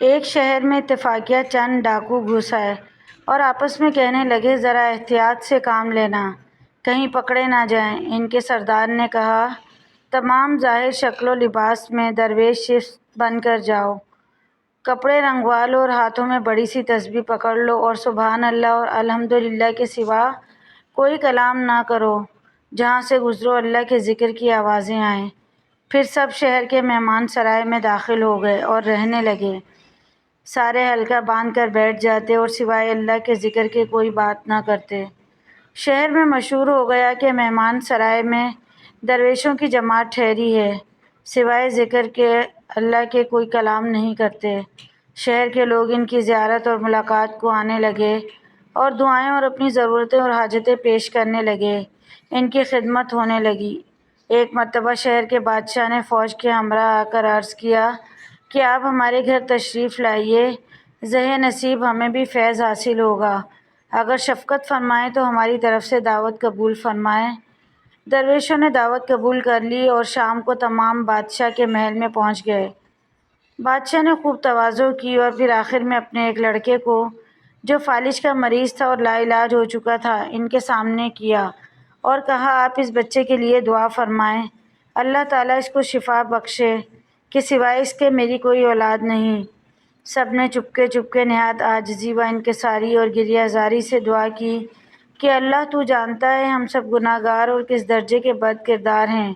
ایک شہر میں اتفاقیہ چند ڈاکو گھس آئے اور آپس میں کہنے لگے، ذرا احتیاط سے کام لینا، کہیں پکڑے نہ جائیں۔ ان کے سردار نے کہا، تمام ظاہر شکل و لباس میں درویش شخص بن کر جاؤ، کپڑے رنگوا لو اور ہاتھوں میں بڑی سی تسبیح پکڑ لو اور سبحان اللہ اور الحمدللہ کے سوا کوئی کلام نہ کرو، جہاں سے گزرو اللہ کے ذکر کی آوازیں آئیں۔ پھر سب شہر کے مہمان سرائے میں داخل ہو گئے اور رہنے لگے۔ سارے حلقہ باندھ کر بیٹھ جاتے اور سوائے اللہ کے ذکر کے کوئی بات نہ کرتے۔ شہر میں مشہور ہو گیا کہ مہمان سرائے میں درویشوں کی جماعت ٹھہری ہے، سوائے ذکر کے اللہ کے کوئی کلام نہیں کرتے۔ شہر کے لوگ ان کی زیارت اور ملاقات کو آنے لگے اور دعائیں اور اپنی ضرورتیں اور حاجتیں پیش کرنے لگے، ان کی خدمت ہونے لگی۔ ایک مرتبہ شہر کے بادشاہ نے فوج کے ہمراہ آ کر عرض کیا کہ آپ ہمارے گھر تشریف لائیے، زہ نصیب ہمیں بھی فیض حاصل ہوگا، اگر شفقت فرمائیں تو ہماری طرف سے دعوت قبول فرمائیں۔ درویشوں نے دعوت قبول کر لی اور شام کو تمام بادشاہ کے محل میں پہنچ گئے۔ بادشاہ نے خوب تواضع کی اور پھر آخر میں اپنے ایک لڑکے کو جو فالج کا مریض تھا اور لا علاج ہو چکا تھا ان کے سامنے کیا اور کہا، آپ اس بچے کے لیے دعا فرمائیں، اللہ تعالیٰ اس کو شفا بخشے کہ سوائے اس کے میری کوئی اولاد نہیں۔ سب نے چپکے چپکے نہایت عاجزی و انکساری اور گریہ زاری سے دعا کی کہ اللہ تو جانتا ہے ہم سب گناہ گار اور کس درجے کے بد کردار ہیں،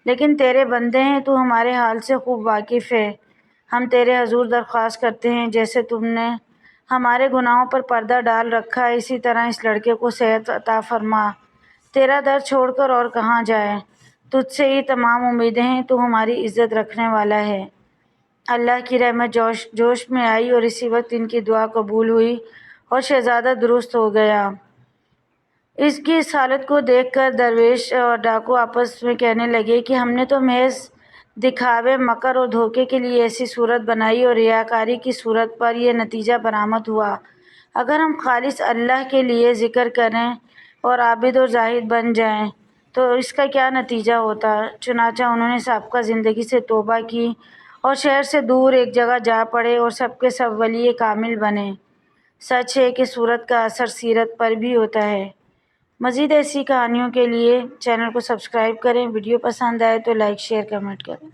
لیکن تیرے بندے ہیں، تو ہمارے حال سے خوب واقف ہے۔ ہم تیرے حضور درخواست کرتے ہیں جیسے تم نے ہمارے گناہوں پر پردہ ڈال رکھا ہے، اسی طرح اس لڑکے کو صحت عطا فرما، تیرا در چھوڑ کر اور کہاں جائیں، تجھ سے ہی تمام امیدیں ہیں، تو ہماری عزت رکھنے والا ہے۔ اللہ کی رحمت جوش میں آئی اور اسی وقت ان کی دعا قبول ہوئی اور شہزادہ درست ہو گیا۔ اس کی اس حالت کو دیکھ کر درویش اور ڈاکو آپس میں کہنے لگے کہ ہم نے تو محض دکھاوے، مکر اور دھوکے کے لیے ایسی صورت بنائی اور ریاکاری کی صورت پر یہ نتیجہ برآمد ہوا۔ اگر ہم خالص اللہ کے لیے ذکر کریں اور عابد اور زاہد بن جائیں تو اس کا کیا نتیجہ ہوتا؟ چنانچہ انہوں نے سابقہ زندگی سے توبہ کی اور شہر سے دور ایک جگہ جا پڑے اور سب کے سب ولی کامل بنے۔ سچ ہے کہ صورت کا اثر سیرت پر بھی ہوتا ہے۔ مزید ایسی کہانیوں کے لیے چینل کو سبسکرائب کریں، ویڈیو پسند آئے تو لائک، شیئر، کمنٹ کریں۔